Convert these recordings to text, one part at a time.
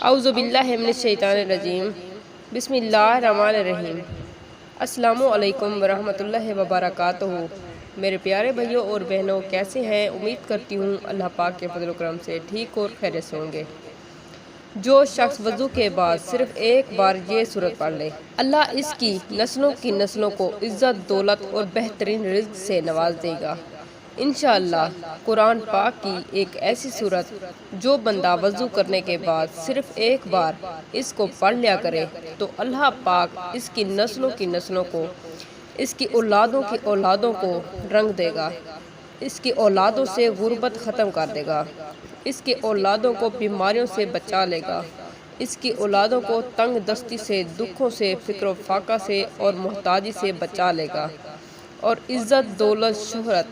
اعوذ باللہ من الشیطان الرجیم بسم اللہ الرحمن الرحیم۔ السلام علیکم ورحمۃ اللہ وبرکاتہ۔ میرے پیارے بھائیوں اور بہنوں، کیسے ہیں؟ امید کرتی ہوں اللہ پاک کے فضل و کرم سے ٹھیک اور خیریت سے ہوں گے۔ جو شخص وضو کے بعد صرف ایک بار یہ سورت پڑھ لے، اللہ اس کی نسلوں کو عزت، دولت اور بہترین رزق سے نواز دے گا انشاءاللہ۔ قرآن پاک کی ایک ایسی سورت جو بندہ وضو کرنے کے بعد صرف ایک بار اس کو پڑھ لیا کرے تو اللہ پاک اس کی نسلوں کو، اس کی اولادوں کو رنگ دے گا، اس کی اولادوں سے غربت ختم کر دے گا، اس کی اولادوں کو بیماریوں سے بچا لے گا، اس کی اولادوں کو تنگ دستی سے، دکھوں سے، فقر و فاقہ سے اور محتاجی سے بچا لے گا، اور عزت، دولت، شہرت،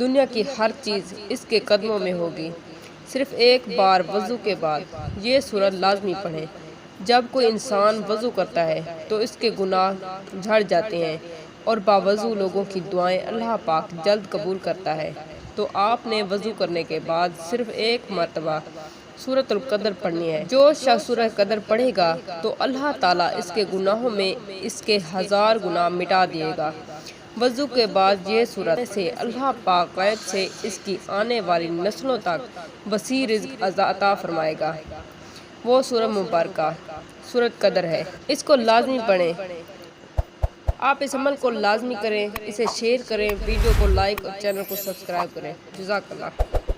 دنیا کی ہر چیز اس کے قدموں میں ہوگی۔ صرف ایک بار وضو کے بعد یہ سورت لازمی پڑھیں۔ جب کوئی انسان وضو کرتا ہے تو اس کے گناہ جھڑ جاتے ہیں اور باوضو لوگوں کی دعائیں اللہ پاک جلد قبول کرتا ہے۔ تو آپ نے وضو کرنے کے بعد صرف ایک مرتبہ سورۃ القدر پڑھنی ہے۔ جو شخص سورۃ قدر پڑھے گا تو اللہ تعالیٰ اس کے گناہوں میں اس کے 1000 گناہ مٹا دیے گا۔ وضو کے بعد یہ سورت سے اللہ پاک غیب سے اس کی آنے والی نسلوں تک وسیع رزق عطا فرمائے گا۔ وہ سورۃ مبارکہ سورۃ قدر ہے، اس کو لازمی پڑھیں۔ آپ اس عمل کو لازمی کریں، اسے شیئر کریں، ویڈیو کو لائک اور چینل کو سبسکرائب کریں۔ جزاک اللہ۔